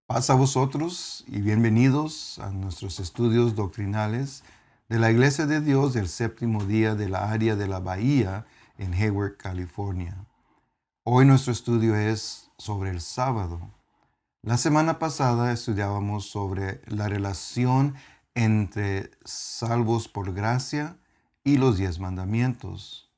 Paz a vosotros y bienvenidos a nuestros estudios doctrinales de la Iglesia de Dios del séptimo día de la área de la Bahía en Hayward, California. Hoy nuestro estudio es sobre el sábado. La semana pasada estudiábamos sobre la relación entre salvos por gracia y los 10 mandamientos.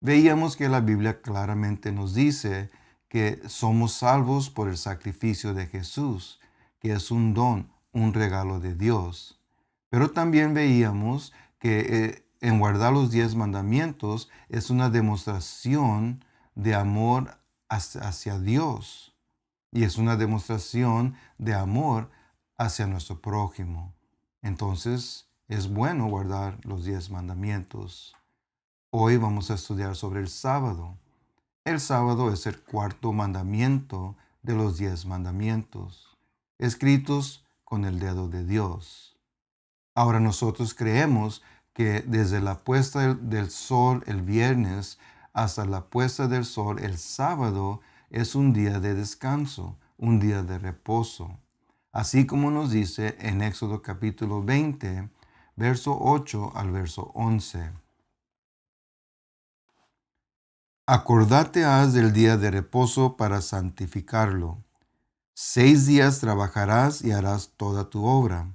Veíamos que la Biblia claramente nos dice que somos salvos por el sacrificio de Jesús, que es un don, un regalo de Dios. Pero también veíamos que en guardar los 10 mandamientos es una demostración de amor hacia Dios y es una demostración de amor hacia nuestro prójimo. Entonces, es bueno guardar los 10 mandamientos. Hoy vamos a estudiar sobre el sábado. El sábado es el cuarto mandamiento de los 10 mandamientos, escritos con el dedo de Dios. Ahora nosotros creemos que desde la puesta del sol el viernes hasta la puesta del sol el sábado es un día de descanso, un día de reposo. Así como nos dice en Éxodo capítulo 20, verso 8 al verso 11. Acordate has del día de reposo para santificarlo. 6 días trabajarás y harás toda tu obra.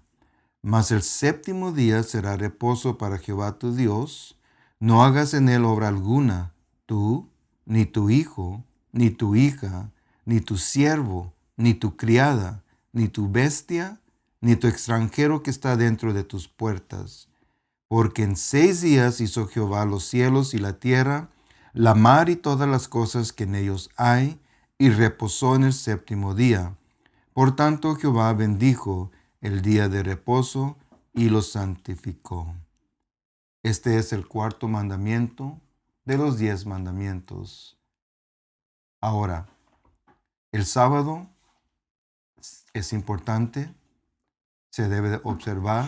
Mas el séptimo día será reposo para Jehová tu Dios. No hagas en él obra alguna, tú, ni tu hijo, ni tu hija, ni tu siervo, ni tu criada, ni tu bestia, ni tu extranjero que está dentro de tus puertas. Porque en 6 días hizo Jehová los cielos y la tierra, la mar y todas las cosas que en ellos hay, y reposó en el séptimo día. Por tanto Jehová bendijo el día de reposo y lo santificó. Este es el cuarto mandamiento de los 10 mandamientos. Ahora, el sábado es importante, se debe de observar.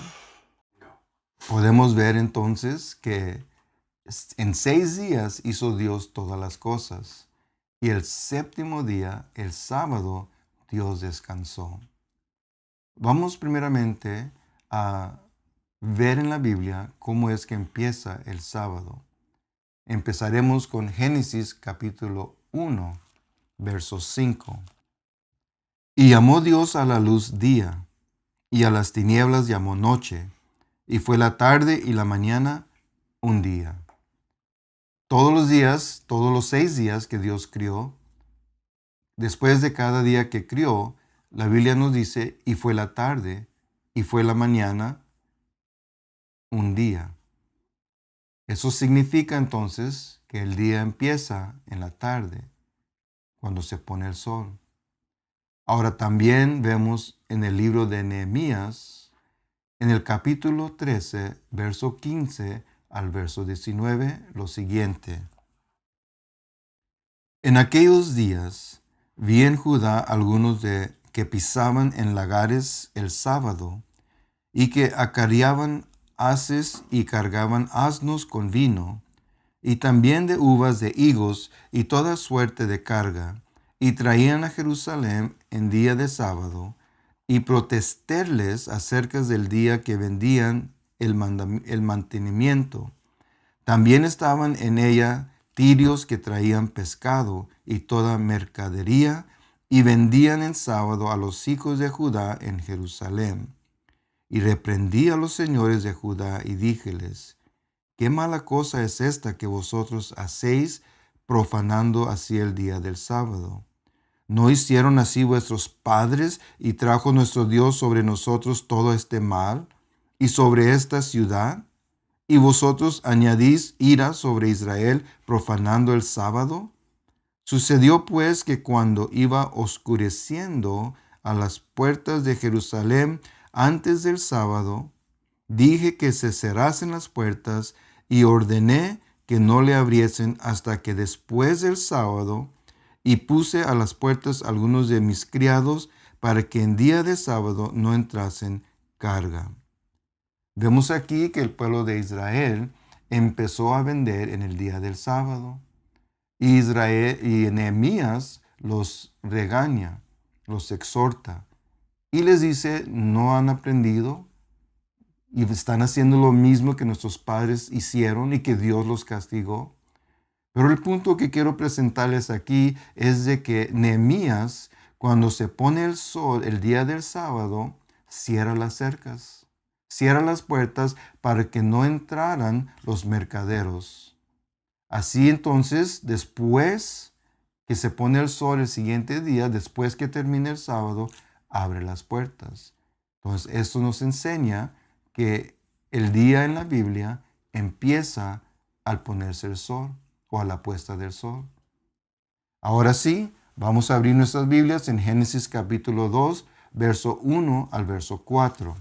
Podemos ver entonces que en 6 días hizo Dios todas las cosas y el séptimo día, el sábado, Dios descansó. Vamos primeramente a ver en la Biblia cómo es que empieza el sábado. Empezaremos con Génesis capítulo 1, verso 5. Y llamó Dios a la luz día, y a las tinieblas llamó noche, y fue la tarde y la mañana un día. Todos los días, todos los 6 días que Dios crió, después de cada día que crió, la Biblia nos dice, y fue la tarde, y fue la mañana, un día. Eso significa entonces que el día empieza en la tarde, cuando se pone el sol. Ahora también vemos en el libro de Nehemías, en el capítulo 13, verso 15 al verso 19, lo siguiente. En aquellos días vi en Judá algunos de que pisaban en lagares el sábado y que acarreaban haces y cargaban asnos con vino, y también de uvas de higos y toda suerte de carga, y traían a Jerusalén en día de sábado, y protestarles acerca del día que vendían el mantenimiento. También estaban en ella tirios que traían pescado y toda mercadería, y vendían en sábado a los hijos de Judá en Jerusalén. Y reprendí a los señores de Judá y díjeles, ¿qué mala cosa es esta que vosotros hacéis profanando así el día del sábado? ¿No hicieron así vuestros padres y trajo nuestro Dios sobre nosotros todo este mal y sobre esta ciudad? ¿Y vosotros añadís ira sobre Israel profanando el sábado? Sucedió pues que cuando iba oscureciendo a las puertas de Jerusalén antes del sábado, dije que se cerrasen las puertas y ordené que no le abriesen hasta que después del sábado, y puse a las puertas algunos de mis criados para que en día de sábado no entrasen carga. Vemos aquí que el pueblo de Israel empezó a vender en el día del sábado. Israel y Nehemías los regaña, los exhorta. Y les dice, no han aprendido y están haciendo lo mismo que nuestros padres hicieron y que Dios los castigó. Pero el punto que quiero presentarles aquí es de que Nehemías, cuando se pone el sol el día del sábado, cierra las cercas, cierra las puertas para que no entraran los mercaderos. Así entonces, después que se pone el sol el siguiente día, después que termine el sábado, abre las puertas. Entonces, esto nos enseña que el día en la Biblia empieza al ponerse el sol o a la puesta del sol. Ahora sí, vamos a abrir nuestras Biblias en Génesis capítulo 2, verso 1 al verso 4.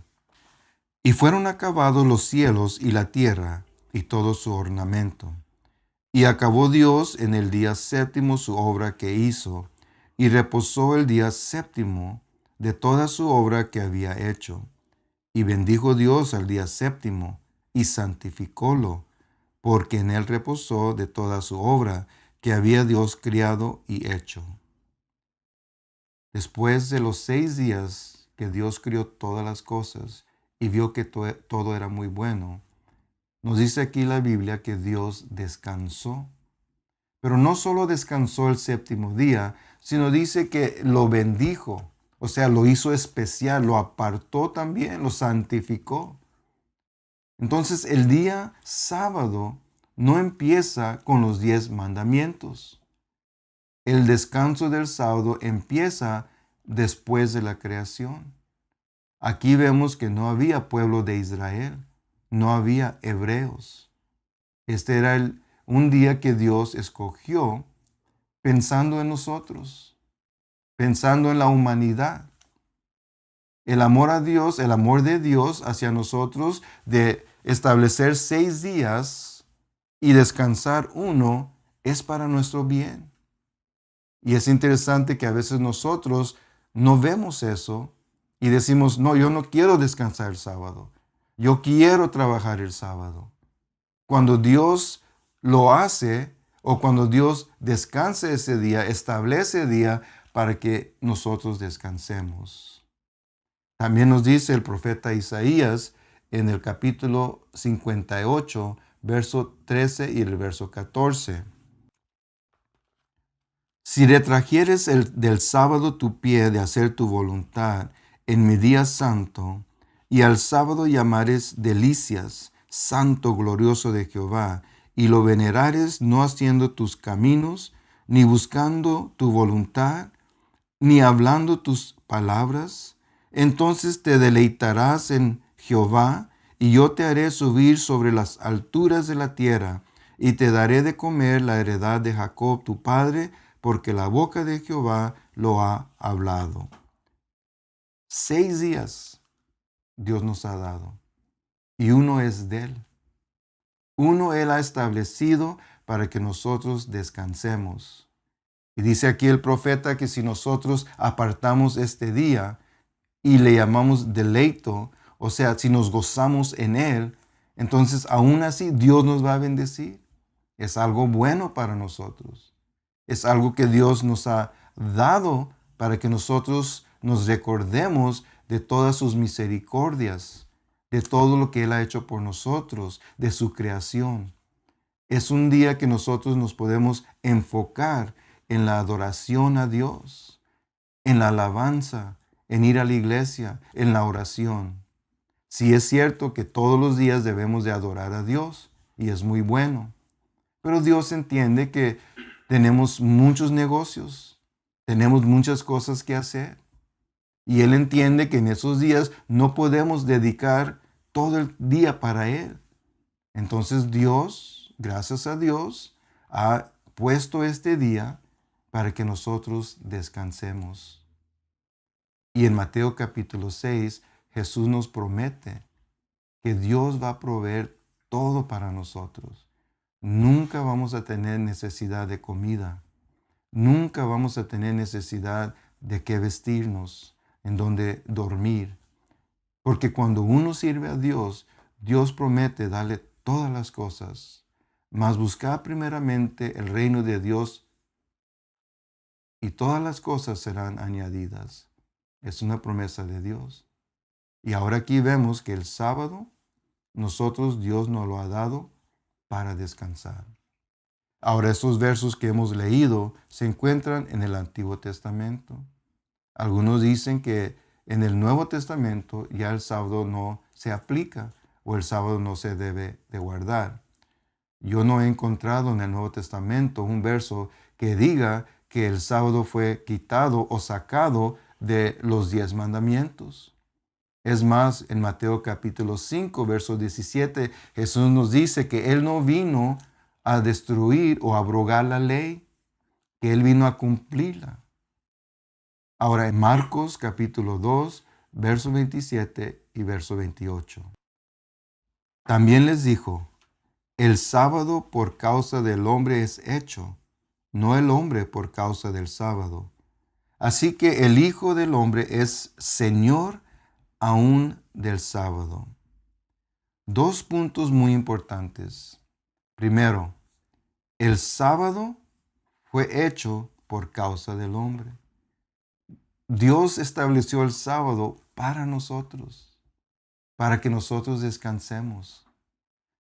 Y fueron acabados los cielos y la tierra y todo su ornamento. Y acabó Dios en el día séptimo su obra que hizo, y reposó el día séptimo de toda su obra que había hecho. Y bendijo Dios al día séptimo, y santificólo, porque en él reposó de toda su obra que había Dios criado y hecho. Después de los 6 días que Dios crió todas las cosas y vio que todo era muy bueno, nos dice aquí la Biblia que Dios descansó. Pero no solo descansó el séptimo día, sino dice que lo bendijo, o sea, lo hizo especial, lo apartó también, lo santificó. Entonces el día sábado no empieza con los 10 mandamientos. El descanso del sábado empieza después de la creación. Aquí vemos que no había pueblo de Israel, no había hebreos. Este era un día que Dios escogió pensando en nosotros, pensando en la humanidad. El amor a Dios, el amor de Dios hacia nosotros de establecer 6 días y descansar uno es para nuestro bien. Y es interesante que a veces nosotros no vemos eso y decimos, no, yo no quiero descansar el sábado. Yo quiero trabajar el sábado. Cuando Dios lo hace o cuando Dios descansa ese día, establece el día para que nosotros descansemos. También nos dice el profeta Isaías en el capítulo 58, verso 13 y el verso 14. Si retrajeres del sábado tu pie de hacer tu voluntad en mi día santo, y al sábado llamares delicias, santo glorioso de Jehová, y lo venerares no haciendo tus caminos, ni buscando tu voluntad, ni hablando tus palabras, entonces te deleitarás en Jehová, y yo te haré subir sobre las alturas de la tierra, y te daré de comer la heredad de Jacob tu padre, porque la boca de Jehová lo ha hablado. 6 días Dios nos ha dado, y uno es de Él. Uno Él ha establecido para que nosotros descansemos. Y dice aquí el profeta que si nosotros apartamos este día y le llamamos deleito, o sea, si nos gozamos en Él, entonces aún así Dios nos va a bendecir. Es algo bueno para nosotros. Es algo que Dios nos ha dado para que nosotros nos recordemos de todas sus misericordias, de todo lo que Él ha hecho por nosotros, de su creación. Es un día que nosotros nos podemos enfocar en la adoración a Dios, en la alabanza, en ir a la iglesia, en la oración. Sí es cierto que todos los días debemos de adorar a Dios y es muy bueno, pero Dios entiende que tenemos muchos negocios, tenemos muchas cosas que hacer y Él entiende que en esos días no podemos dedicar todo el día para Él. Entonces Dios, gracias a Dios, ha puesto este día para que nosotros descansemos. Y en Mateo capítulo 6, Jesús nos promete que Dios va a proveer todo para nosotros. Nunca vamos a tener necesidad de comida. Nunca vamos a tener necesidad de qué vestirnos, en dónde dormir. Porque cuando uno sirve a Dios, Dios promete darle todas las cosas. Mas buscad primeramente el reino de Dios y todas las cosas serán añadidas. Es una promesa de Dios. Y ahora aquí vemos que el sábado, Dios nos lo ha dado para descansar. Ahora, estos versos que hemos leído se encuentran en el Antiguo Testamento. Algunos dicen que en el Nuevo Testamento ya el sábado no se aplica o el sábado no se debe de guardar. Yo no he encontrado en el Nuevo Testamento un verso que diga que el sábado fue quitado o sacado de los 10 mandamientos. Es más, en Mateo capítulo 5, verso 17, Jesús nos dice que Él no vino a destruir o abrogar la ley, que Él vino a cumplirla. Ahora, en Marcos capítulo 2, verso 27 y verso 28. También les dijo, el sábado por causa del hombre es hecho, no el hombre por causa del sábado. Así que el Hijo del Hombre es Señor aún del sábado. Dos puntos muy importantes. Primero, el sábado fue hecho por causa del hombre. Dios estableció el sábado para nosotros, para que nosotros descansemos.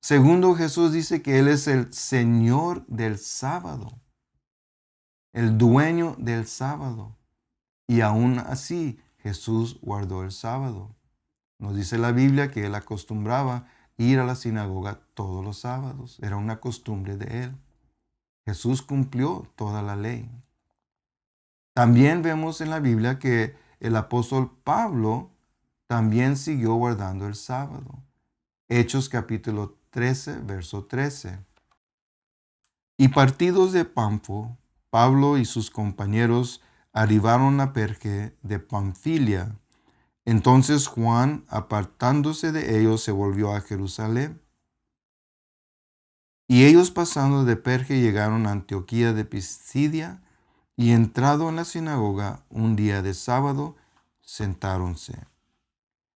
Segundo, Jesús dice que Él es el Señor del sábado, el dueño del sábado. Y aún así, Jesús guardó el sábado. Nos dice la Biblia que Él acostumbraba ir a la sinagoga todos los sábados. Era una costumbre de Él. Jesús cumplió toda la ley. También vemos en la Biblia que el apóstol Pablo también siguió guardando el sábado. Hechos capítulo 13, verso 13. Y partidos de Pamfo, Pablo y sus compañeros arribaron a Perge de Panfilia. Entonces Juan, apartándose de ellos, se volvió a Jerusalén. Y ellos pasando de Perge llegaron a Antioquía de Pisidia, y entrado en la sinagoga un día de sábado, sentáronse.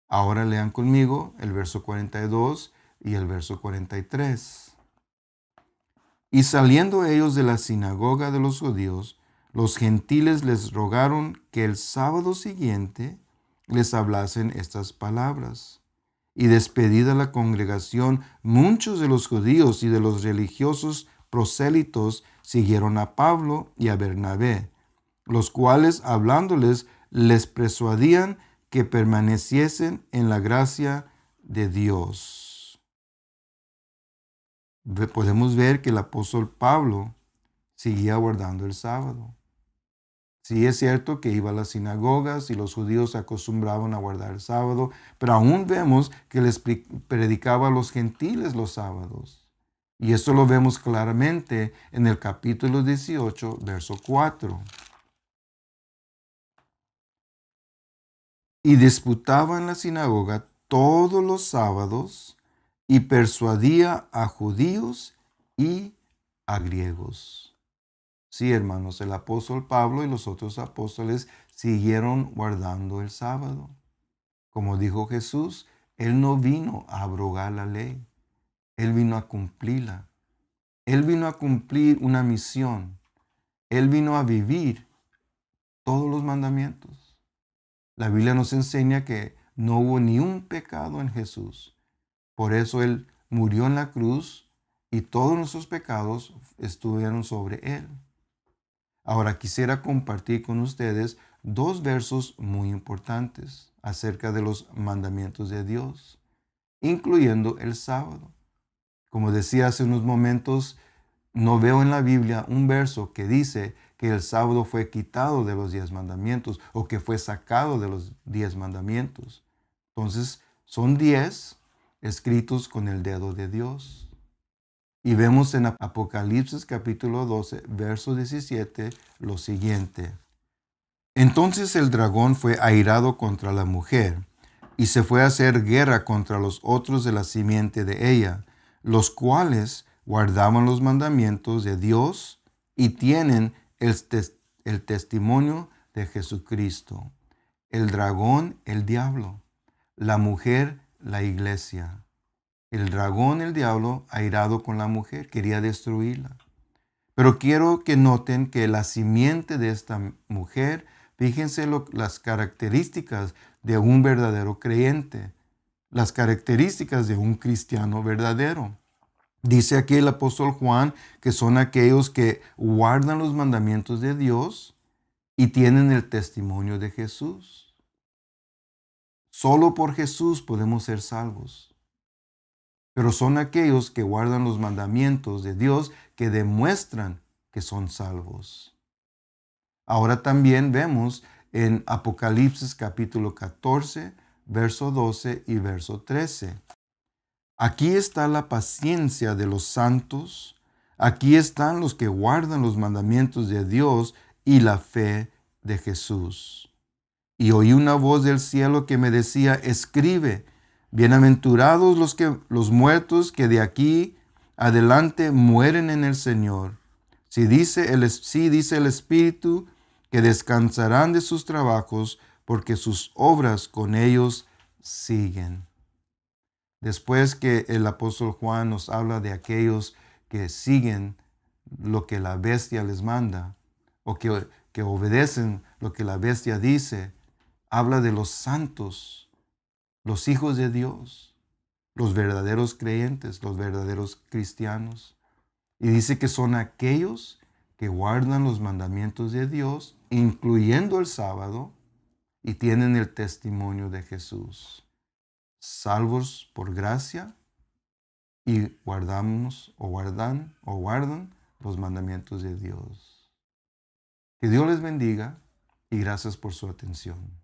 Ahora lean conmigo el verso 42 y el verso 43. Y saliendo ellos de la sinagoga de los judíos, los gentiles les rogaron que el sábado siguiente les hablasen estas palabras. Y despedida la congregación, muchos de los judíos y de los religiosos prosélitos siguieron a Pablo y a Bernabé, los cuales hablándoles les persuadían que permaneciesen en la gracia de Dios. Podemos ver que el apóstol Pablo seguía guardando el sábado. Sí es cierto que iba a las sinagogas y los judíos se acostumbraban a guardar el sábado, pero aún vemos que les predicaba a los gentiles los sábados. Y esto lo vemos claramente en el capítulo 18, verso 4. Y disputaba en la sinagoga todos los sábados y persuadía a judíos y a griegos. Sí, hermanos, el apóstol Pablo y los otros apóstoles siguieron guardando el sábado. Como dijo Jesús, Él no vino a abrogar la ley, Él vino a cumplirla. Él vino a cumplir una misión. Él vino a vivir todos los mandamientos. La Biblia nos enseña que no hubo ni un pecado en Jesús. Por eso Él murió en la cruz y todos nuestros pecados estuvieron sobre Él. Ahora quisiera compartir con ustedes dos versos muy importantes acerca de los mandamientos de Dios, incluyendo el sábado. Como decía hace unos momentos, no veo en la Biblia un verso que dice que el sábado fue quitado de los 10 mandamientos o que fue sacado de los 10 mandamientos. Entonces, son 10 escritos con el dedo de Dios. Y vemos en Apocalipsis capítulo 12, verso 17, lo siguiente. Entonces el dragón fue airado contra la mujer y se fue a hacer guerra contra los otros de la simiente de ella, los cuales guardaban los mandamientos de Dios y tienen el testimonio de Jesucristo. El dragón, el diablo. La mujer, la iglesia. El dragón, el diablo, airado con la mujer, quería destruirla. Pero quiero que noten que la simiente de esta mujer Fíjense las características de un verdadero creyente, las características de un cristiano verdadero. Dice aquí el apóstol Juan que son aquellos que guardan los mandamientos de Dios y tienen el testimonio de Jesús. Solo por Jesús podemos ser salvos. Pero son aquellos que guardan los mandamientos de Dios que demuestran que son salvos. Ahora también vemos en Apocalipsis capítulo 14, verso 12 y verso 13. Aquí está la paciencia de los santos. Aquí están los que guardan los mandamientos de Dios y la fe de Jesús. Y oí una voz del cielo que me decía, escribe, bienaventurados los muertos que de aquí adelante mueren en el Señor. Sí dice el Espíritu que descansarán de sus trabajos porque sus obras con ellos siguen. Después que el apóstol Juan nos habla de aquellos que siguen lo que la bestia les manda o que obedecen lo que la bestia dice, habla de los santos, los hijos de Dios, los verdaderos creyentes, los verdaderos cristianos. Y dice que son aquellos que guardan los mandamientos de Dios, incluyendo el sábado, y tienen el testimonio de Jesús. Salvos por gracia y guardan los mandamientos de Dios. Que Dios les bendiga y gracias por su atención.